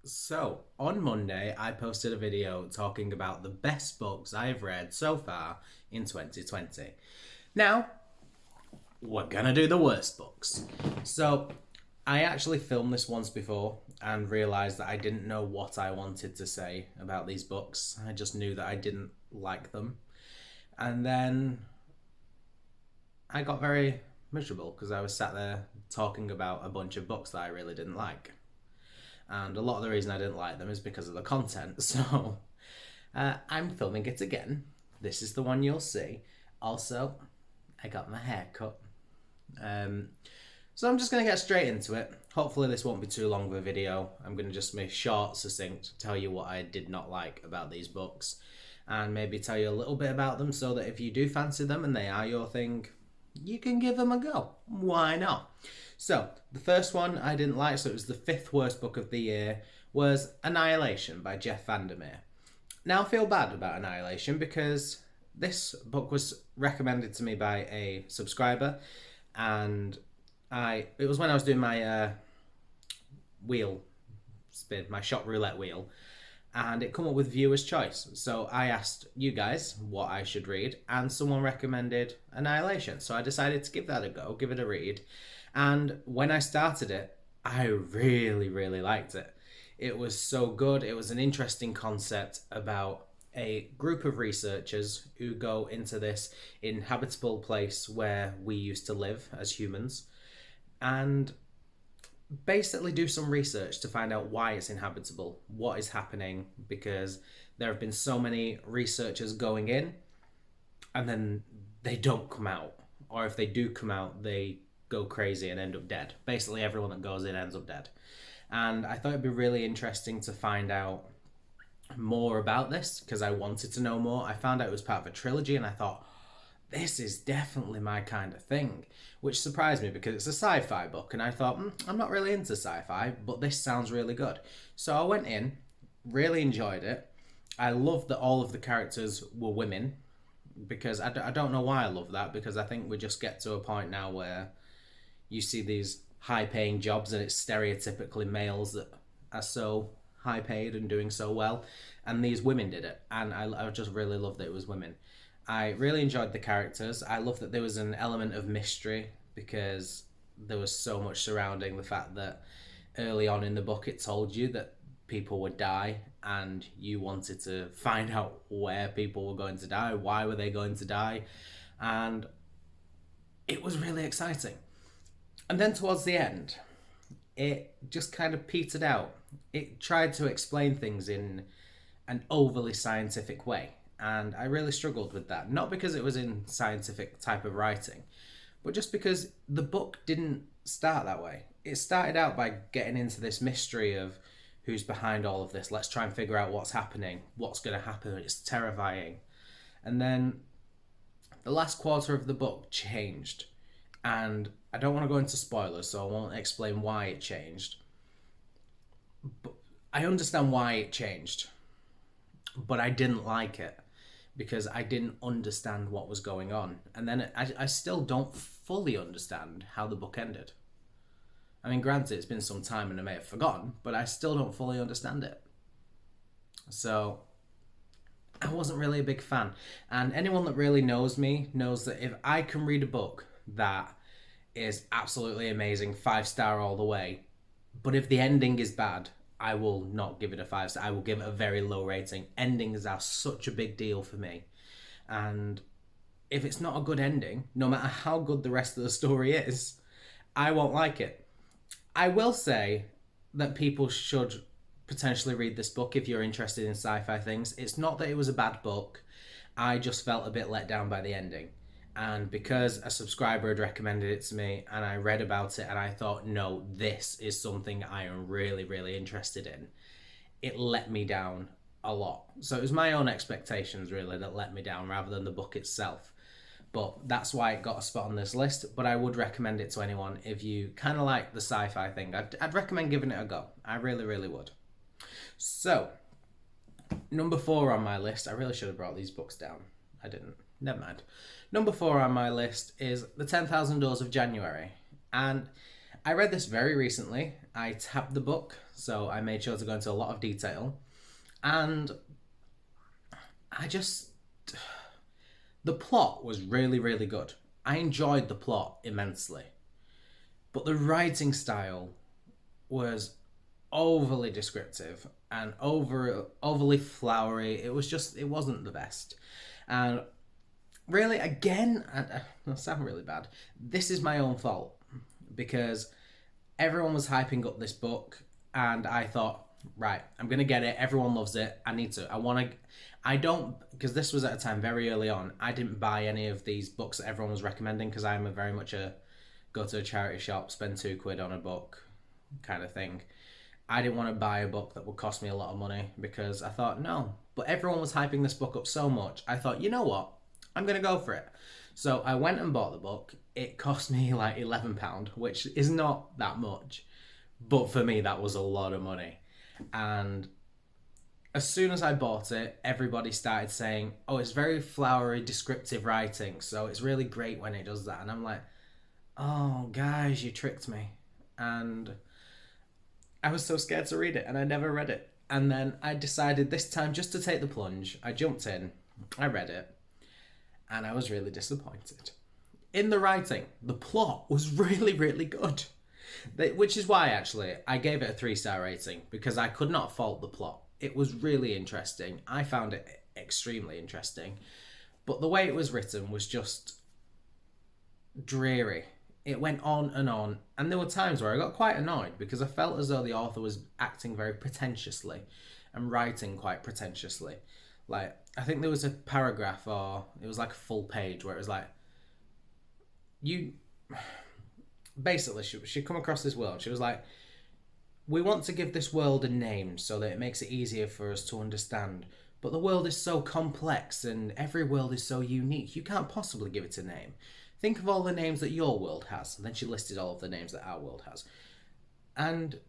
So, on Monday, I posted a video talking about the best books I've read so far in 2020. Now, we're gonna do the worst books. So, I actually filmed this once before and realised that I didn't know what I wanted to say about these books. I just knew that I didn't like them. And then I got very miserable because I was sat there talking about a bunch of books that I really didn't like. And a lot of the reason I didn't like them is because of the content. So I'm filming it again. This is the one you'll see. Also, I got my hair cut. Um, so I'm just going to get straight into it. Hopefully this won't be too long of a video. I'm going to just make short, succinct, tell you what I did not like about these books, and maybe tell you a little bit about them so that if you do fancy them and they are your thing, you can give them a go. Why not? So, the first one I didn't like, so it was the fifth worst book of the year, was Annihilation by Jeff Vandermeer. Now, I feel bad about Annihilation because this book was recommended to me by a subscriber, and it was when I was doing my wheel spin, my shot roulette wheel, and it come up with viewer's choice. So I asked you guys what I should read, and someone recommended Annihilation. So I decided to give that a go, give it a read. And when I started it, I really, really liked it. It was so good. It was an interesting concept about a group of researchers who go into this inhabitable place where we used to live as humans and basically do some research to find out why it's inhabitable, what is happening, because there have been so many researchers going in and then they don't come out. Or if they do come out, they go crazy and end up dead. Basically, everyone that goes in ends up dead. And I thought it'd be really interesting to find out more about this because I wanted to know more. I found out it was part of a trilogy and I thought, this is definitely my kind of thing, which surprised me because it's a sci-fi book and I thought, I'm not really into sci-fi, but this sounds really good. So I went in, really enjoyed it. I loved that all of the characters were women because I don't know why I love that, because I think we just get to a point now where you see these high-paying jobs and it's stereotypically males that are so high-paid and doing so well, and these women did it, and I just really loved that it was women. I really enjoyed the characters. I love that there was an element of mystery because there was so much surrounding the fact that early on in the book it told you that people would die and you wanted to find out where people were going to die, why were they going to die, and it was really exciting. And then towards the end, it just kind of petered out. It tried to explain things in an overly scientific way, and I really struggled with that. Not because it was in scientific type of writing, but just because the book didn't start that way. It started out by getting into this mystery of who's behind all of this. Let's try and figure out what's happening, what's going to happen. It's terrifying. And then the last quarter of the book changed. And I don't want to go into spoilers, so I won't explain why it changed. But I understand why it changed, but I didn't like it because I didn't understand what was going on. And then I still don't fully understand how the book ended. I mean, granted, it's been some time and I may have forgotten, but I still don't fully understand it. So I wasn't really a big fan. And anyone that really knows me knows that if I can read a book that is absolutely amazing, 5-star all the way, but if the ending is bad, I will not give it a 5-star. I will give it a very low rating. Endings are such a big deal for me. And if it's not a good ending, no matter how good the rest of the story is, I won't like it. I will say that people should potentially read this book if you're interested in sci-fi things. It's not that it was a bad book. I just felt a bit let down by the ending. And because a subscriber had recommended it to me and I read about it and I thought, no, this is something I am really, really interested in, it let me down a lot. So it was my own expectations really that let me down rather than the book itself. But that's why it got a spot on this list. But I would recommend it to anyone if you kind of like the sci-fi thing. I'd recommend giving it a go. I really, really would. So, number 4 on my list. I really should have brought these books down. I didn't. Never mind. Number 4 on my list is The 10,000 Doors of January. And I read this very recently. I tabbed the book, so I made sure to go into a lot of detail. And I just. The plot was really, really good. I enjoyed the plot immensely. But the writing style was overly descriptive and overly flowery. It wasn't the best. And really, again, I sound really bad. This is my own fault because everyone was hyping up this book, and I thought, right, I'm gonna get it. Everyone loves it. I need to. I don't, because this was at a time very early on. I didn't buy any of these books that everyone was recommending because I'm a very much a go to a charity shop, spend £2 on a book kind of thing. I didn't want to buy a book that would cost me a lot of money because I thought, no. But everyone was hyping this book up so much. I thought, you know what? I'm going to go for it. So I went and bought the book. It cost me like £11, which is not that much. But for me, that was a lot of money. And as soon as I bought it, everybody started saying, oh, it's very flowery, descriptive writing. So it's really great when it does that. And I'm like, oh, guys, you tricked me. And I was so scared to read it, and I never read it. And then I decided this time just to take the plunge. I jumped in, I read it, and I was really disappointed. In the writing, the plot was really, really good. Which is why, actually, I gave it a 3-star rating, because I could not fault the plot. It was really interesting. I found it extremely interesting. But the way it was written was just dreary. It went on, and there were times where I got quite annoyed because I felt as though the author was acting very pretentiously and writing quite pretentiously. Like, I think there was a paragraph, or it was like a full page, where it was like, you... Basically, she'd come across this world. She was like, we want to give this world a name so that it makes it easier for us to understand. But the world is so complex and every world is so unique, you can't possibly give it a name. Think of all the names that your world has. And then she listed all of the names that our world has. And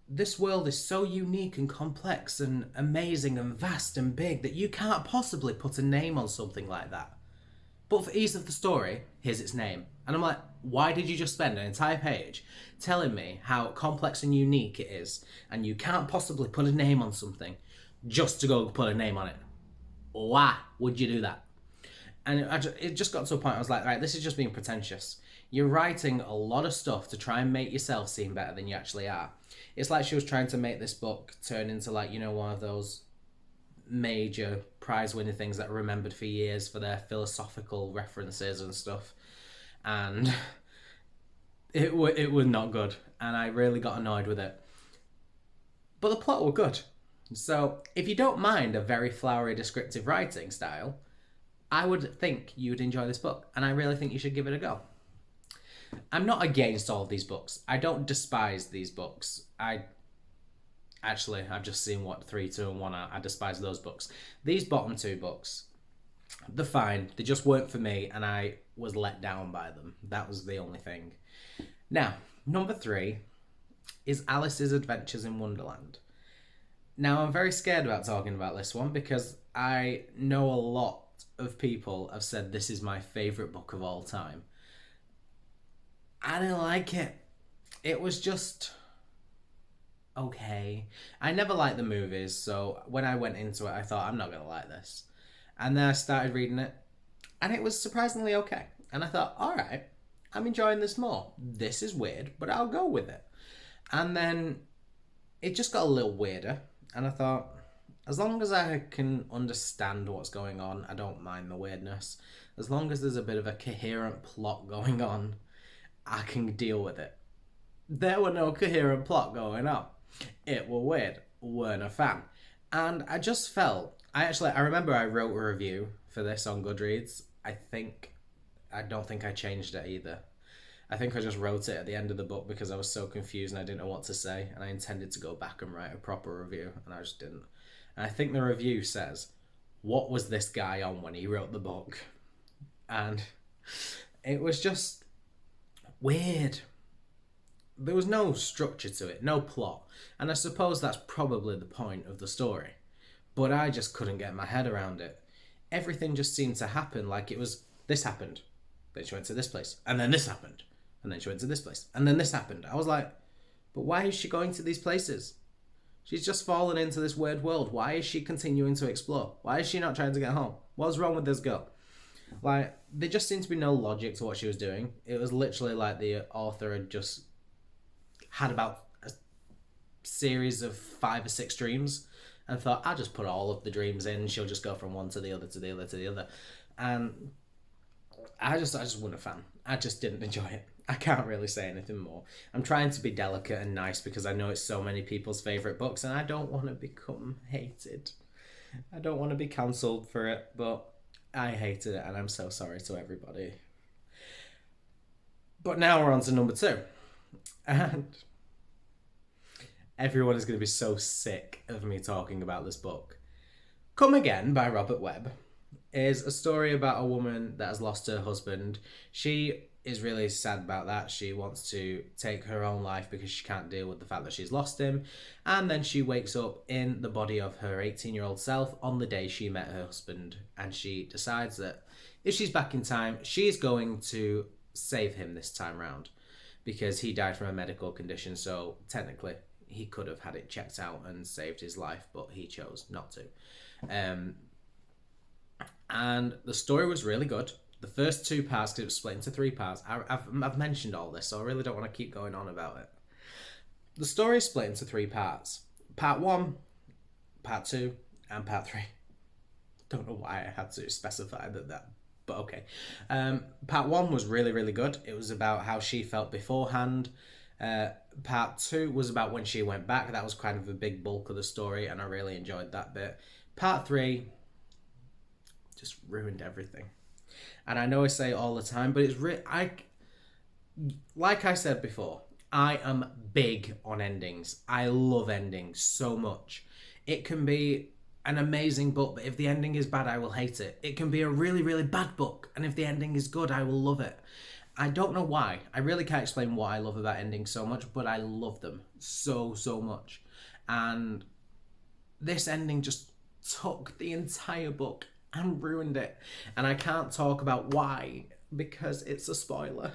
this world is so unique and complex and amazing and vast and big that you can't possibly put a name on something like that. But for ease of the story, here's its name. And I'm like, why did you just spend an entire page telling me how complex and unique it is, and you can't possibly put a name on something just to go put a name on it? Why would you do that? And it just got to a point I was like, right, this is just being pretentious. You're writing a lot of stuff to try and make yourself seem better than you actually are. It's like she was trying to make this book turn into, like, you know, one of those major prize-winning things that are remembered for years for their philosophical references and stuff. And it was not good. And I really got annoyed with it. But the plot was good. So if you don't mind a very flowery descriptive writing style, I would think you would enjoy this book, and I really think you should give it a go. I'm not against all of these books. I don't despise these books. I've just seen what 3, 2, and 1 are. I despise those books. These bottom 2 books, they're fine. They just weren't for me, and I was let down by them. That was the only thing. Now, number 3 is Alice's Adventures in Wonderland. Now, I'm very scared about talking about this one because I know a lot of people have said this is my favourite book of all time. I didn't like it. It was just okay. I never liked the movies, so when I went into it, I thought, I'm not going to like this. And then I started reading it, and it was surprisingly okay. And I thought, all right, I'm enjoying this more. This is weird, but I'll go with it. And then it just got a little weirder, and I thought, as long as I can understand what's going on, I don't mind the weirdness. As long as there's a bit of a coherent plot going on, I can deal with it. There were no coherent plot going on. It were weird. Weren't a fan. And I just felt... I remember I wrote a review for this on Goodreads. I don't think I changed it either. I think I just wrote it at the end of the book because I was so confused and I didn't know what to say. And I intended to go back and write a proper review, and I just didn't. And I think the review says, what was this guy on when he wrote the book? And it was just weird. There was no structure to it, no plot. And I suppose that's probably the point of the story. But I just couldn't get my head around it. Everything just seemed to happen like it was, this happened. Then she went to this place. And then this happened. And then she went to this place. And then this happened. I was like, but why is she going to these places? She's just fallen into this weird world. Why is she continuing to explore? Why is she not trying to get home? What's wrong with this girl? Like, there just seemed to be no logic to what she was doing. It was literally like the author had just had about a series of 5 or 6 dreams and thought, I'll just put all of the dreams in. She'll just go from one to the other, to the other, to the other. And I just wasn't a fan. I just didn't enjoy it. I can't really say anything more. I'm trying to be delicate and nice because I know it's so many people's favourite books and I don't want to become hated. I don't want to be cancelled for it, but I hated it and I'm so sorry to everybody. But now we're on to number 2. And everyone is going to be so sick of me talking about this book. Come Again by Robert Webb is a story about a woman that has lost her husband. She is really sad about that. She wants to take her own life because she can't deal with the fact that she's lost him. And then she wakes up in the body of her 18-year-old self on the day she met her husband. And she decides that if she's back in time, she's going to save him this time round because he died from a medical condition. So technically he could have had it checked out and saved his life, but he chose not to. And the story was really good. The first 2 parts, because it was split into 3 parts, I've mentioned all this, so I really don't want to keep going on about it. The story is split into 3 parts. Part 1, Part 2, and Part 3. Don't know why I had to specify that, but okay. Part 1 was really, really good. It was about how she felt beforehand. Part 2 was about when she went back. That was kind of a big bulk of the story, and I really enjoyed that bit. Part 3 just ruined everything. And I know I say it all the time, but it's like I said before, I am big on endings. I love endings so much. It can be an amazing book, but if the ending is bad, I will hate it. It can be a really, really bad book, and if the ending is good, I will love it. I don't know why. I really can't explain what I love about endings so much, but I love them so, so much. And this ending just took the entire book and ruined it. And I can't talk about why, because it's a spoiler.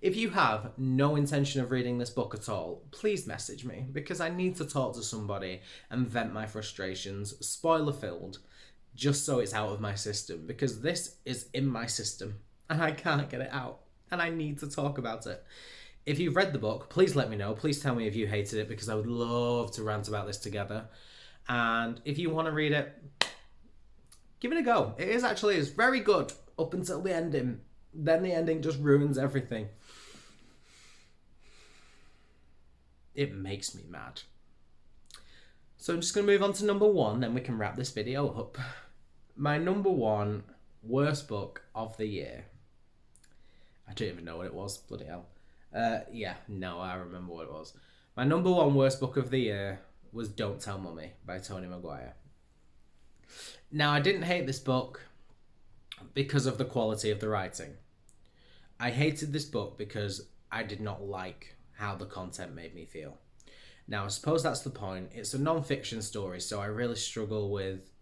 If you have no intention of reading this book at all, please message me, because I need to talk to somebody and vent my frustrations, spoiler filled, just so it's out of my system, because this is in my system and I can't get it out and I need to talk about it. If you've read the book, please let me know. Please tell me if you hated it, because I would love to rant about this together. And if you want to read it, give it a go. It's very good up until the ending. Then the ending just ruins everything. It makes me mad. So I'm just going to move on to number 1, then we can wrap this video up. My number 1 worst book of the year. I don't even know what it was, bloody hell. I remember what it was. My number 1 worst book of the year was Don't Tell Mummy by Tony Maguire. Now, I didn't hate this book because of the quality of the writing. I hated this book because I did not like how the content made me feel. Now, I suppose that's the point. It's a non-fiction story, so I really struggle with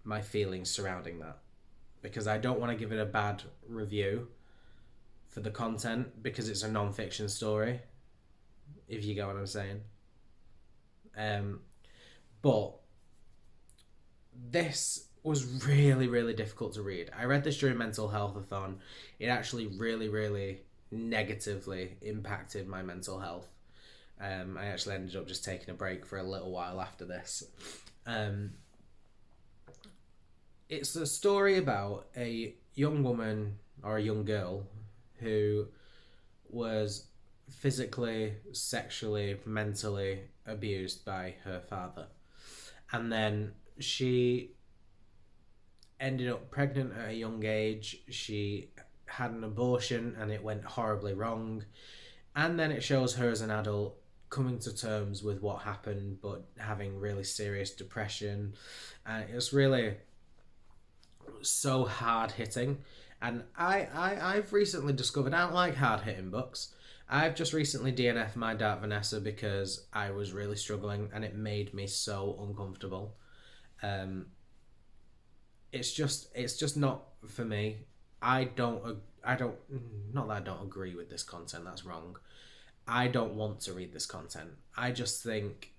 my feelings surrounding that, because I don't want to give it a bad review for the content because it's a non-fiction story, if you get what I'm saying. But this was really, really difficult to read. I read this during mental health-a-thon. It actually really, really negatively impacted my mental health. I actually ended up just taking a break for a little while after this. It's a story about a young woman or a young girl who was physically, sexually, mentally abused by her father. And then she ended up pregnant at a young age. She had an abortion and it went horribly wrong. And then it shows her as an adult coming to terms with what happened, but having really serious depression. And it was really so hard hitting. And I've recently discovered I don't like hard hitting books. I've just recently DNF'd My Dark Vanessa because I was really struggling and it made me so uncomfortable. It's just not for me. not that I don't agree with this content, that's wrong. I don't want to read this content. I just think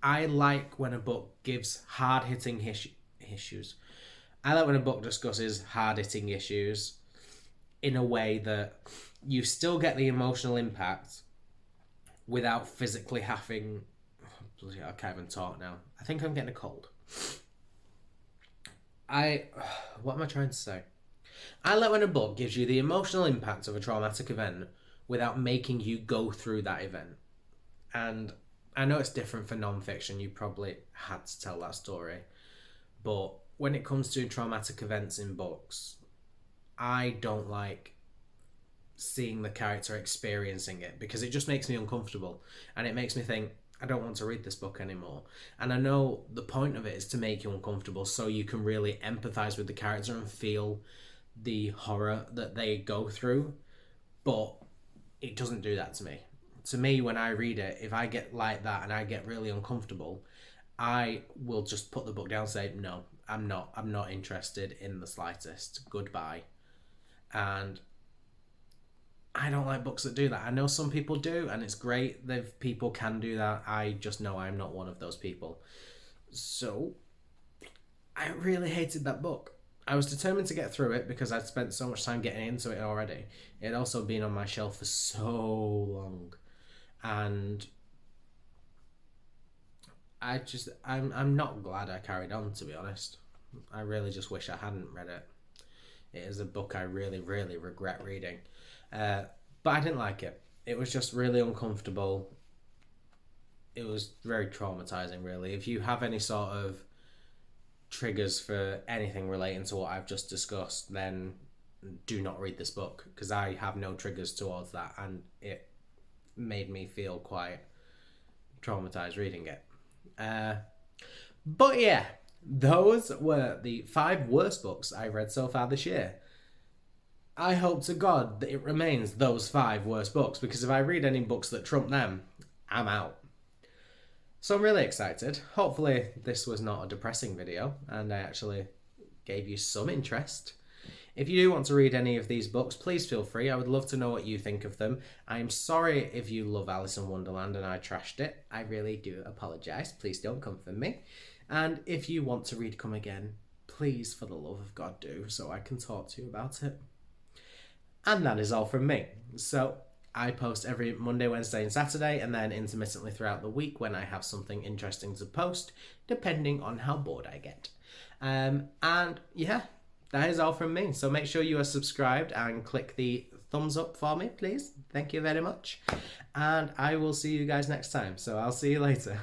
I like when a book gives hard-hitting issues. I like when a book discusses hard-hitting issues in a way that you still get the emotional impact without physically having... I can't even talk now. I think I'm getting a cold. What am I trying to say? I like when a book gives you the emotional impact of a traumatic event without making you go through that event. And I know it's different for non-fiction. You probably had to tell that story. But when it comes to traumatic events in books, I don't like seeing the character experiencing it because it just makes me uncomfortable. And it makes me think, I don't want to read this book anymore. And I know the point of it is to make you uncomfortable so you can really empathize with the character and feel the horror that they go through. But it doesn't do that to me. To me, when I read it, if I get like that and I get really uncomfortable, I will just put the book down and say, no, I'm not interested in the slightest. Goodbye. And I don't like books that do that. I know some people do, and it's great that people can do that. I just know I'm not one of those people. So, I really hated that book. I was determined to get through it because I'd spent so much time getting into it already. It had also been on my shelf for so long. And I'm not glad I carried on, to be honest. I really just wish I hadn't read it. It is a book I really, really regret reading. But I didn't like it. It was just really uncomfortable. It was very traumatizing, really. If you have any sort of triggers for anything relating to what I've just discussed, then do not read this book, because I have no triggers towards that, and it made me feel quite traumatized reading it. But yeah, those were the 5 worst books I've read so far this year. I hope to God that it remains those 5 worst books, because if I read any books that trump them, I'm out. So I'm really excited. Hopefully this was not a depressing video and I actually gave you some interest. If you do want to read any of these books, please feel free. I would love to know what you think of them. I'm sorry if you love Alice in Wonderland and I trashed it. I really do apologise. Please don't come for me. And if you want to read Come Again, please, for the love of God, do, so I can talk to you about it. And that is all from me. So I post every Monday, Wednesday and Saturday, and then intermittently throughout the week when I have something interesting to post, depending on how bored I get. And yeah, that is all from me. So make sure you are subscribed and click the thumbs up for me, please. Thank you very much. And I will see you guys next time. So I'll see you later.